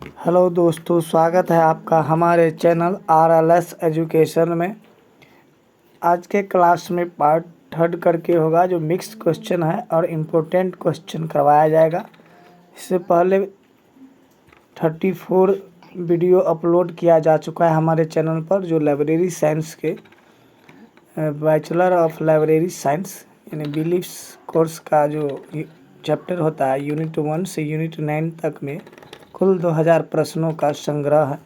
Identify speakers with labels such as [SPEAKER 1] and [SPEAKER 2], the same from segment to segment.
[SPEAKER 1] Hello दोस्तों, स्वागत है आपका हमारे चैनल RLS एजुकेशन में। आज के क्लास में पार्ट थर्ड करके होगा जो मिक्स क्वेश्चन है और इम्पोर्टेंट क्वेश्चन करवाया जाएगा। इससे पहले 34 वीडियो अपलोड किया जा चुका है हमारे चैनल पर, जो लाइब्रेरी साइंस के बैचलर ऑफ लाइब्रेरी साइंस यानी बिलीव्स कोर्स का जो चैप्टर होता है यूनिट 1 से यूनिट 9 तक में कुल 2000 प्रश्नों का संग्रह है,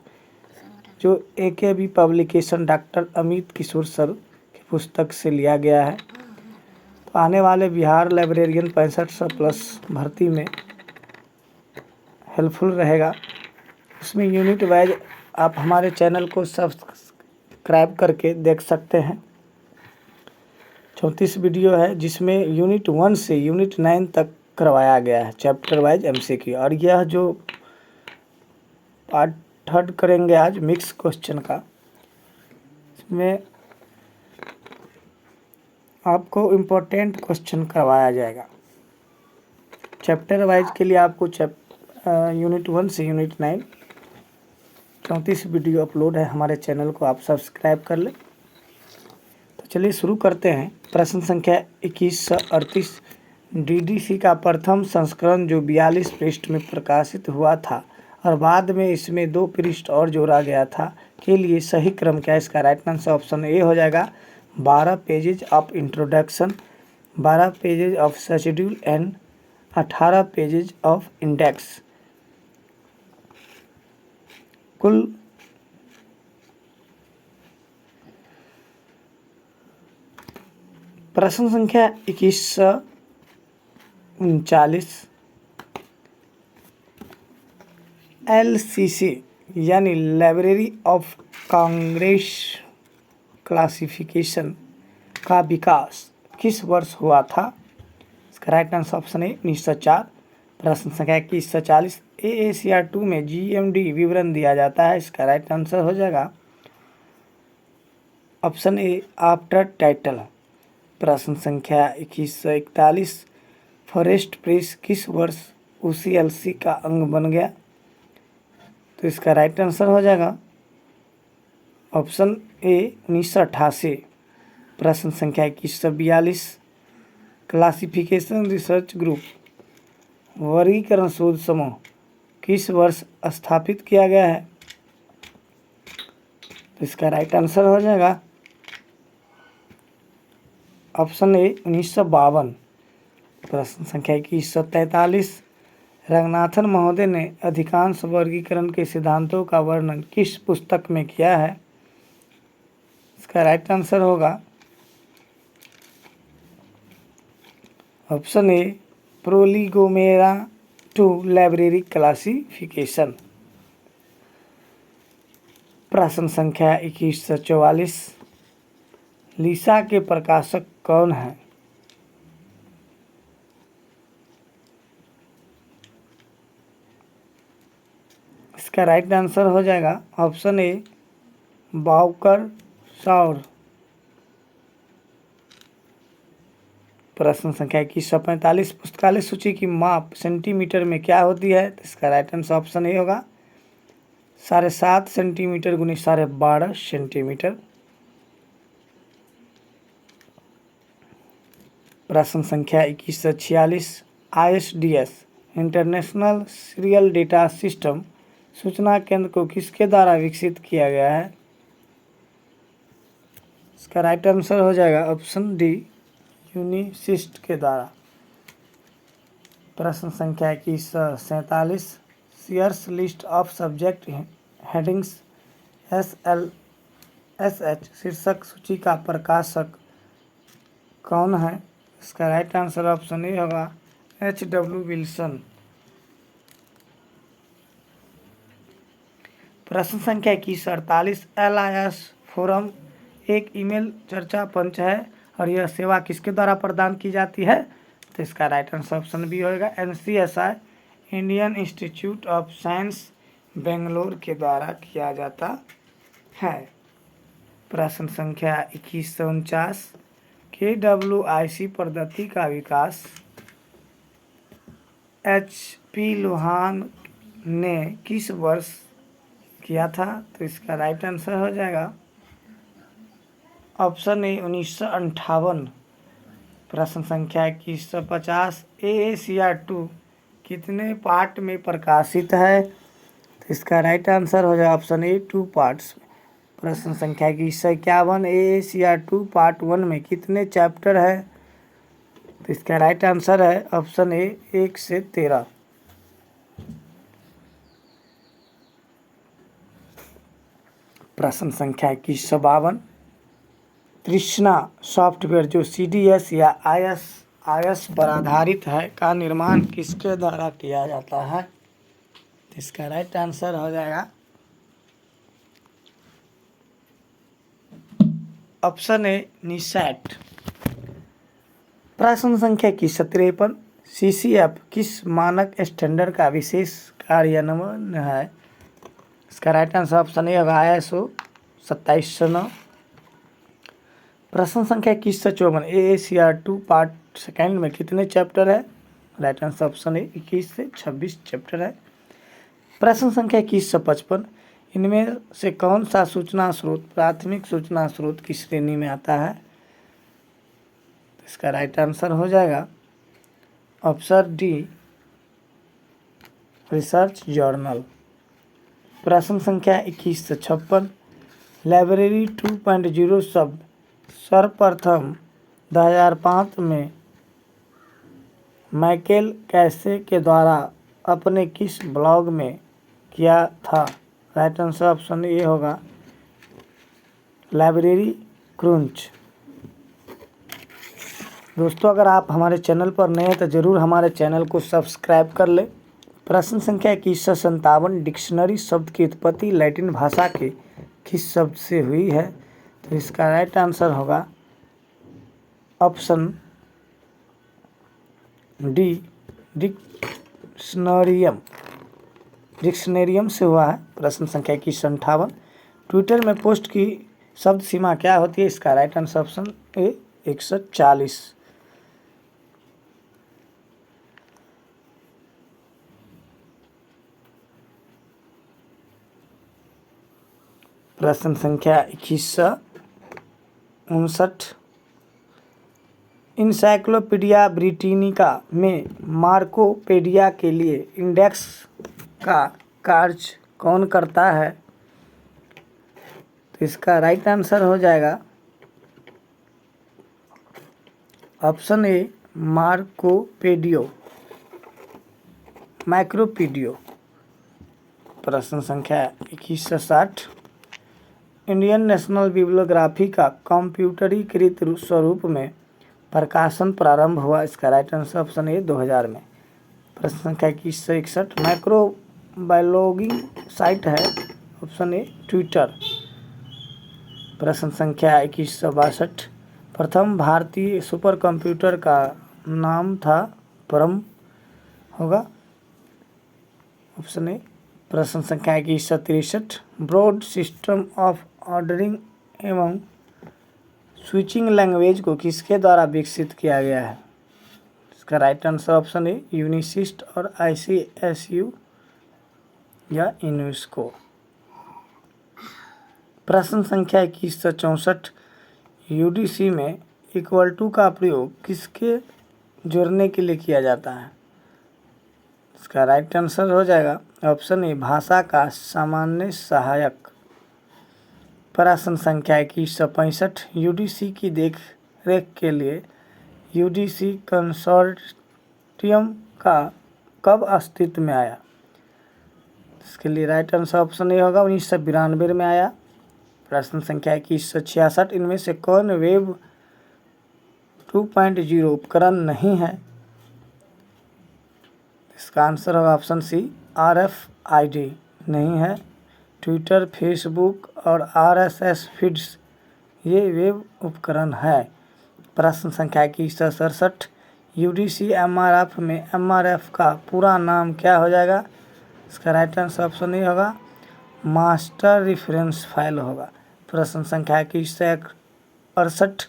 [SPEAKER 1] जो AKB पब्लिकेशन डॉक्टर अमित किशोर सर की पुस्तक से लिया गया है। तो आने वाले बिहार लाइब्रेरियन 65+ भर्ती में हेल्पफुल रहेगा। उसमें यूनिट वाइज आप हमारे चैनल को सब्सक्राइब करके देख सकते हैं। 34 वीडियो है जिसमें यूनिट 1 से यूनिट 9 तक करवाया गया है चैप्टर वाइज MCQ। और यह जो पार्ट थर्ड करेंगे आज मिक्स क्वेश्चन का, इसमें आपको इम्पोर्टेंट क्वेश्चन करवाया जाएगा। चैप्टर वाइज के लिए आपको यूनिट 1 से यूनिट 9 34 वीडियो अपलोड है हमारे चैनल को, आप सब्सक्राइब कर लें। तो चलिए शुरू करते हैं। प्रश्न संख्या 2138, DDC का प्रथम संस्करण जो 42 पृष्ठ में प्रकाशित हुआ था और बाद में इसमें 2 पृष्ठ और जोड़ा गया था के लिए सही क्रम क्या है? इसका राइट आंसर ऑप्शन ए हो जाएगा 12 pages of introduction, 12 pages of schedule and 18 pages of index. कुल प्रश्न संख्या 2139, LCC यानी लाइब्रेरी ऑफ कांग्रेस क्लासिफिकेशन का विकास किस वर्ष हुआ था? इसका राइट आंसर ऑप्शन ए 1904। प्रश्न संख्या 2140, AACR 2 में GMD विवरण दिया जाता है। इसका राइट आंसर हो जाएगा ऑप्शन ए आफ्टर टाइटल। प्रश्न संख्या 2141, फॉरेस्ट प्रेस किस वर्ष UCLC का अंग बन गया? तो इसका राइट आंसर हो जाएगा ऑप्शन ए 1988। प्रश्न संख्या 2142, क्लासिफिकेशन रिसर्च ग्रुप वर्गीकरण शोध समूह किस वर्ष स्थापित किया गया है? तो इसका राइट आंसर हो जाएगा ऑप्शन ए 1952। प्रश्न संख्या 2143, रंगनाथन महोदय ने अधिकांश वर्गीकरण के सिद्धांतों का वर्णन किस पुस्तक में किया है? इसका राइट आंसर होगा option A prolegomena to library classification. प्रश्न संख्या 2144, लिसा के प्रकाशक कौन है? इसका राइट आंसर हो जाएगा ऑप्शन ए बाउकर सौर। प्रश्न संख्या 2145, पुस्तकालय सूची की माप सेंटीमीटर में क्या होती है? तो इसका राइट आंसर ऑप्शन ए होगा 7.5 सेंटीमीटर गुनी 12.5 सेंटीमीटर। प्रश्न संख्या 2146, ISDS international serial data system सूचना केंद्र को किसके द्वारा विकसित किया गया है? इसका राइट आंसर हो जाएगा ऑप्शन डी यूनिसिस्ट के द्वारा। प्रश्न संख्या 2147, shares list of subject headings SLSH शीर्षक सूची का प्रकाशक कौन है? इसका राइट आंसर ऑप्शन ए होगा HW विल्सन। प्रश्न संख्या 2148, LIS फोरम एक ईमेल चर्चा मंच है और यह सेवा किसके द्वारा प्रदान की जाती है? तो इसका राइट आंसर ऑप्शन बी होगा NCSI Indian institute of science Bangalore के द्वारा किया जाता है। प्रश्न संख्या 2149, KWIC पद्धति का विकास HP लोहान ने किस वर्ष किया था? तो इसका राइट आंसर हो जाएगा ऑप्शन ए 1958। प्रश्न संख्या 2150 AACR2 कितने पार्ट में प्रकाशित है? तो इसका राइट आंसर हो जाएगा ऑप्शन ए 2 पार्ट्स। प्रश्न संख्या 2151 AACR2 पार्ट 1 में कितने चैप्टर है? तो इसका राइट आंसर है ऑप्शन ए 1 से 13। प्रश्न संख्या 2152 तृष्णा सॉफ्टवेयर जो CDS या IS पर आधारित है का निर्माण किसके द्वारा किया जाता है? तो इसका राइट आंसर हो जाएगा ऑप्शन ए निसैट। प्रश्न संख्या 2153 CCF किस मानक स्टैंडर्ड का विशेष कार्यान्वयन है? इसका राइट आंसर ऑप्शन ए होगा ISO 2709। प्रश्न संख्या 2154 AACR2 पार्ट सेकेंड में कितने चैप्टर है? राइट आंसर ऑप्शन ए 21 से 26 चैप्टर है। प्रश्न संख्या 2155 इनमें से कौन सा सूचना स्रोत प्राथमिक सूचना स्रोत की श्रेणी में आता है? इसका राइट आंसर हो जाएगा ऑप्शन डी रिसर्च जर्नल। प्रश्न संख्या 2156 लाइब्रेरी 2.0 शब्द सर्वप्रथम 2005 में माइकल कैसे के द्वारा अपने किस ब्लॉग में किया था? राइट आंसर ऑप्शन ए होगा लाइब्रेरी क्रंच। दोस्तों अगर आप हमारे चैनल पर नए हैं तो ज़रूर हमारे चैनल को सब्सक्राइब कर लें। प्रश्न संख्या 2157 डिक्शनरी शब्द की उत्पत्ति लैटिन भाषा के किस शब्द से हुई है? तो इसका राइट आंसर होगा ऑप्शन डी डिक्शनरियम से हुआ है। प्रश्न संख्या 2158 ट्विटर में पोस्ट की शब्द सीमा क्या होती है? इसका राइट आंसर ऑप्शन ए 140। प्रश्न संख्या 2159 इंसाइक्लोपीडिया ब्रिटानिका में मार्कोपेडिया के लिए इंडेक्स का कार्य कौन करता है? तो इसका राइट आंसर हो जाएगा ऑप्शन ए माइक्रोपीडियो। प्रश्न संख्या 2160 इंडियन नेशनल बिब्लियोग्राफी का कंप्यूटरीकृत स्वरूप में प्रकाशन प्रारंभ हुआ। इसका राइट आंसर ऑप्शन ए 2000 में। प्रश्न संख्या 2161 माइक्रोबायोलॉगिंग साइट है? Option A Twitter. प्रश्न संख्या 2162 प्रथम भारतीय सुपर कंप्यूटर का नाम था परम होगा ऑप्शन ए। प्रश्न संख्या 2163 ब्रॉड सिस्टम ऑफ ऑर्डरिंग एवं स्विचिंग लैंग्वेज को किसके द्वारा विकसित किया गया है? इसका right answer option A UNISIST और ICSU या यूनेस्को। प्रश्न संख्या 2164 UDC में इक्वल टू का प्रयोग किसके जोड़ने के लिए किया जाता है? इसका राइट आंसर हो जाएगा ऑप्शन ए भाषा का सामान्य सहायक। प्रश्न संख्या 2165 UDC की देख रेख के लिए UDC कंसोर्टियम का कब अस्तित्व में आया? इसके लिए राइट आंसर ऑप्शन ए होगा 1992 में आया। प्रश्न संख्या 2166 इनमें से कौन वेब 2.0 उपकरण नहीं है? इसका आंसर होगा ऑप्शन सी RFID नहीं है। ट्विटर, फेसबुक और RSS फीड्स ये वेब उपकरण है। प्रश्न संख्या 2167 UDC MRF में MRF का पूरा नाम क्या हो जाएगा? इसका राइट आंसर ऑप्शन ए होगा मास्टर रेफरेंस फाइल होगा। प्रश्न संख्या 2168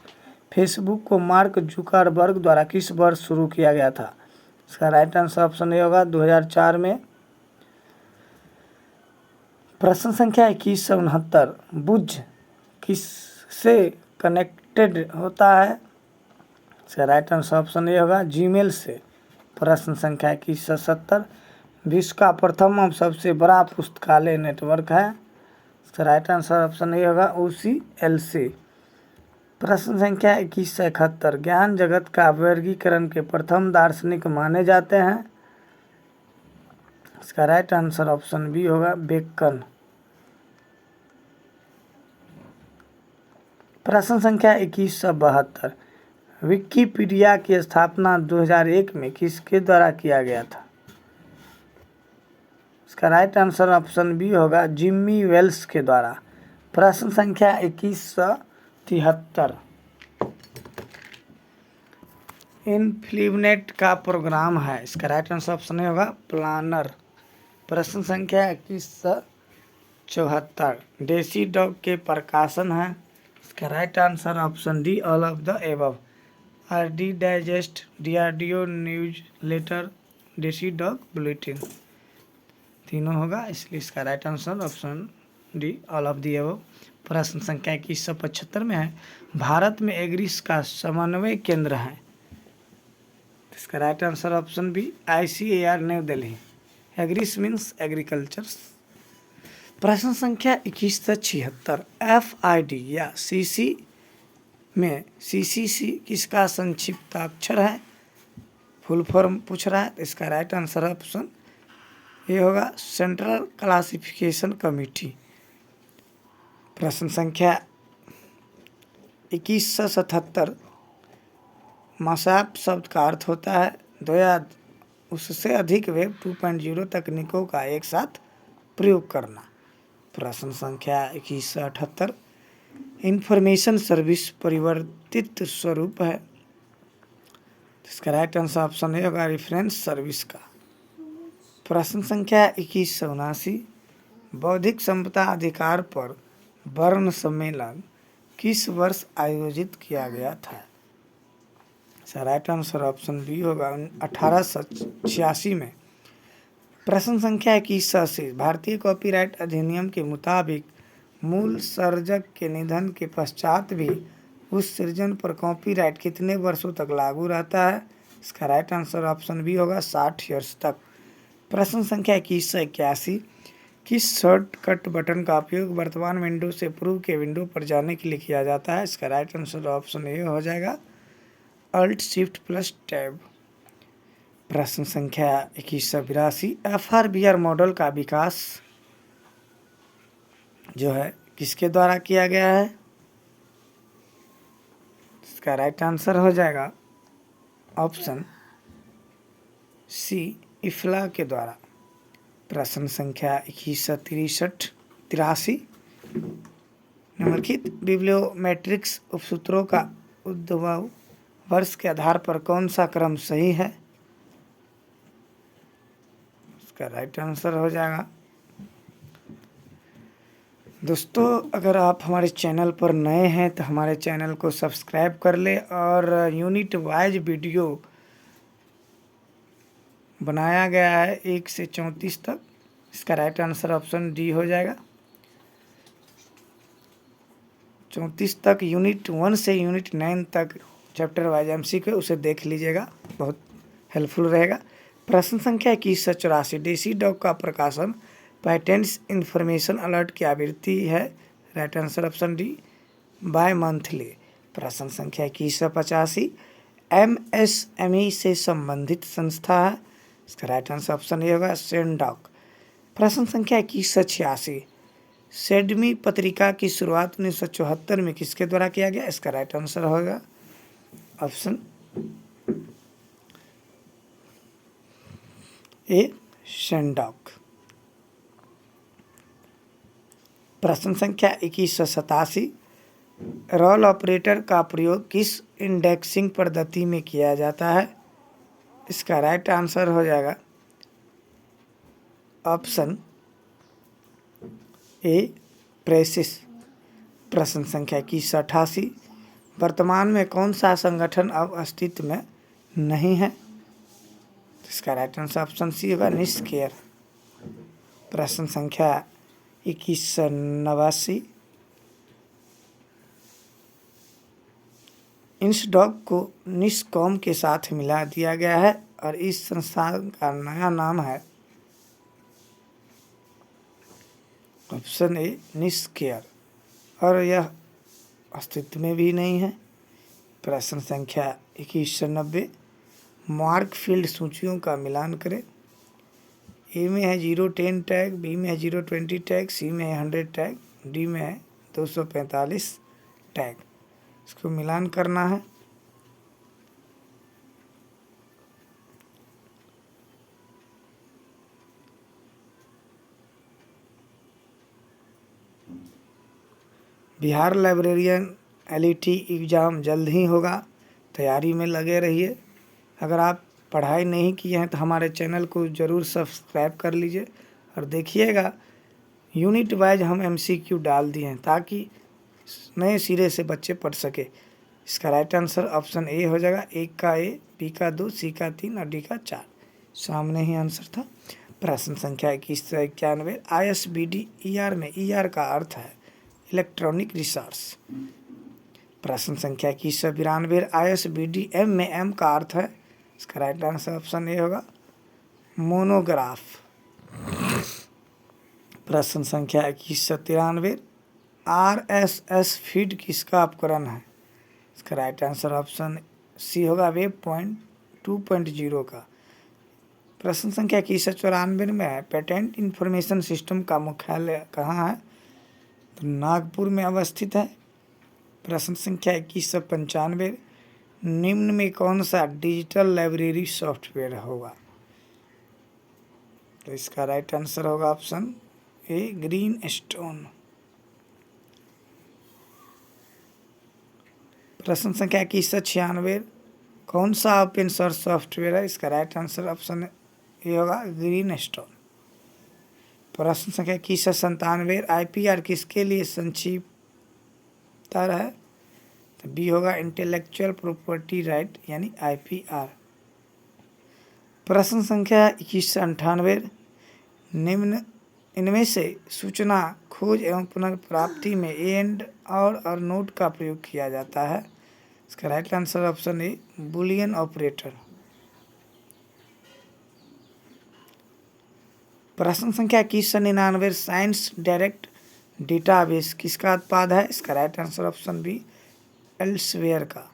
[SPEAKER 1] फेसबुक को मार्क जुकरबर्ग द्वारा किस वर्ष शुरू किया गया था? इसका राइट आंसर ऑप्शन ए होगा 2004 में। प्रश्न संख्या 2169 बुझ किससे कनेक्टेड होता है? इसका राइट आंसर ऑप्शन ए होगा जीमेल से। प्रश्न संख्या 2170 विश्व का प्रथम और सबसे बड़ा पुस्तकालय नेटवर्क है? इसका राइट आंसर ऑप्शन ए होगा OCLC। प्रश्न संख्या 2171 ज्ञान जगत का वर्गीकरण के प्रथम दार्शनिक माने जाते हैं? इसका राइट आंसर ऑप्शन बी होगा बेकन। प्रश्न संख्या 2172 विकिपीडिया की स्थापना 2001 में किसके द्वारा किया गया था? इसका राइट आंसर ऑप्शन बी होगा जिम्मी वेल्स के द्वारा। प्रश्न संख्या 2173 इनफ्लिवनेट का प्रोग्राम है? इसका राइट आंसर ऑप्शन होगा प्लानर। प्रश्न संख्या 2174 देसी डॉग के प्रकाशन है? इसका right answer option D all of the above. RD digest, DRDO newsletter, DESIDOC bulletin तीनों होगा, इसलिए इसका right answer option D all of the above. प्रश्न संख्या 2175 में है भारत में एग्रीस का समन्वय केंद्र है? इसका right answer option B ICAR New Delhi. Agris means agriculture. प्रश्न संख्या 2176 FID या CC में CCC किसका संक्षिप्ताक्षर है? फुल फॉर्म पूछ रहा है, इसका राइट आंसर ऑप्शन ये होगा सेंट्रल क्लासिफिकेशन कमेटी। प्रश्न संख्या 2177 मासैप शब्द का अर्थ होता है 2 या उससे अधिक वेब 2.0 तकनीकों का एक साथ प्रयोग करना। प्रश्न संख्या 2178 इंफॉर्मेशन सर्विस परिवर्तित स्वरूप है? इसका राइट आंसर ऑप्शन ए होगा रेफरेंस सर्विस का। प्रश्न संख्या 2179 बौद्धिक संपदा अधिकार पर बर्न सम्मेलन किस वर्ष आयोजित किया गया था? इसका राइट आंसर ऑप्शन बी होगा 1886 में। प्रश्न संख्या 2180 भारतीय कॉपीराइट अधिनियम के मुताबिक मूल सर्जक के निधन के पश्चात भी उस सृजन पर कॉपीराइट कितने वर्षों तक लागू रहता है? इसका राइट आंसर ऑप्शन बी होगा 60 ईयर्स तक। प्रश्न संख्या 2181 किस शॉर्टकट बटन का उपयोग वर्तमान विंडो से पूर्व के विंडो पर जाने के लिए किया जाता है? इसका राइट आंसर ऑप्शन ए हो जाएगा Alt Shift + टैब। प्रश्न संख्या 2182 FRBR मॉडल का विकास जो है किसके द्वारा किया गया है? इसका राइट आंसर हो जाएगा ऑप्शन सी इफ्ला के द्वारा। प्रश्न संख्या 2183 निम्नलिखित बिब्लियोमेट्रिक्स उपसूत्रों का उद्भव वर्ष के आधार पर कौन सा क्रम सही है? इसका राइट आंसर हो जाएगा दोस्तों, अगर आप हमारे चैनल पर नए हैं तो हमारे चैनल को सब्सक्राइब कर ले और यूनिट वाइज वीडियो बनाया गया है 1 से 34 तक। इसका राइट आंसर ऑप्शन डी हो जाएगा। 34 तक यूनिट 1 से यूनिट 9 तक चैप्टर वाइज MCQ उसे देख लीजिएगा, बहुत हेल्पफुल रहेगा। प्रश्न संख्या 2184 देसी डॉग का प्रकाशन पेटेंट्स इंफॉर्मेशन अलर्ट की आवृत्ति है? Right answer option D bimonthly. प्रश्न संख्या 2185 MSME से संबंधित संस्था है? इसका राइट आंसर ऑप्शन ए होगा सेंडॉक। प्रश्न संख्या 2186 सेडमी पत्रिका की शुरुआत 1974 में किसके द्वारा किया गया? इसका राइट आंसर होगा ऑप्शन ए सेंडॉक। प्रश्न संख्या 2187 रोल ऑपरेटर का प्रयोग किस इंडेक्सिंग पद्धति में किया जाता है? इसका राइट आंसर हो जाएगा ऑप्शन ए प्रेसिस। प्रश्न संख्या 2188 वर्तमान में कौन सा संगठन अब अस्तित्व में नहीं है? इसका राइट आंसर ऑप्शन सी होगा निष्क्रिय। प्रश्न संख्या 2189। इंसडॉक को निस्कॉम के साथ मिला दिया गया है और इस संस्थान का नया नाम है ऑप्शन ए निस्केयर, और यह अस्तित्व में भी नहीं है। प्रश्न संख्या 2190, मार्क फील्ड सूचियों का मिलान करें। ए में है 010 टैग, बी में है 020 टैग, सी में है 100 टैग, डी में है 245 टैग। इसको मिलान करना है। बिहार लाइब्रेरियन एलईटी एग्ज़ाम जल्द ही होगा, तैयारी में लगे रहिए। अगर आप पढ़ाई नहीं किए हैं तो हमारे चैनल को ज़रूर सब्सक्राइब कर लीजिए और देखिएगा यूनिट वाइज हम एमसीक्यू डाल दिए हैं ताकि नए सिरे से बच्चे पढ़ सके। इसका राइट आंसर ऑप्शन ए हो जाएगा। 1 का ए, बी का 2, सी का 3 और डी का 4। सामने ही आंसर था। प्रश्न संख्या 2191, ISBD ER में ER का अर्थ है इलेक्ट्रॉनिक रिसोर्स। प्रश्न संख्या 2192, ISBD M में M का अर्थ है, इसका राइट आंसर ऑप्शन ए होगा मोनोग्राफ। प्रश्न संख्या 2193, RSS फीड किसका उपकरण है, इसका राइट आंसर ऑप्शन सी होगा वेब पॉइंट 2.0 का। प्रश्न संख्या 2194 में है पेटेंट इंफॉर्मेशन सिस्टम का मुख्यालय कहाँ है, तो नागपुर में अवस्थित है। प्रश्न संख्या 2195, निम्न में कौन सा डिजिटल लाइब्रेरी सॉफ्टवेयर होगा, तो इसका राइट आंसर होगा ऑप्शन ए ग्रीन स्टोन। प्रश्न संख्या 2196, कौन सा ओपन सोर्स सॉफ्टवेयर है, इसका राइट आंसर ऑप्शन ए होगा ग्रीन स्टोन। प्रश्न संख्या 2197, IPR किसके लिए संक्षिप्तर है, तो बी होगा इंटेलेक्चुअल प्रॉपर्टी राइट यानी IPR। प्रश्न संख्या 2198, निम्न इनमें से सूचना खोज एवं पुनर्प्राप्ति में एंड और नोट का प्रयोग किया जाता है, इसका right answer option A Boolean operator. प्रश्न संख्या 2199, साइंस डायरेक्ट डेटाबेस किसका उत्पाद है, इसका right answer option B Elsevier का।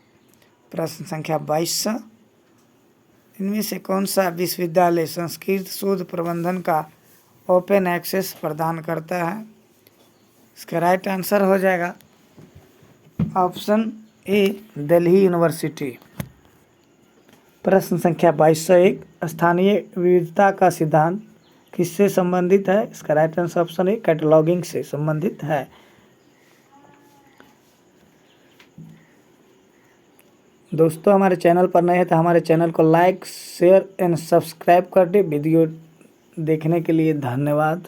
[SPEAKER 1] प्रश्न संख्या 2200, इनमें से कौन सा विश्वविद्यालय संस्कृत शोध प्रबंधन का ओपन एक्सेस प्रदान करता है, इसका राइट आंसर हो जाएगा ऑप्शन ए दिल्ली यूनिवर्सिटी। प्रश्न संख्या 2201, स्थानीय विविधता का सिद्धांत किससे संबंधित है, इसका right answer option A cataloguing से संबंधित है। दोस्तों हमारे चैनल पर नए हैं तो हमारे चैनल को लाइक शेयर एंड सब्सक्राइब कर दे। वीडियो देखने के लिए धन्यवाद।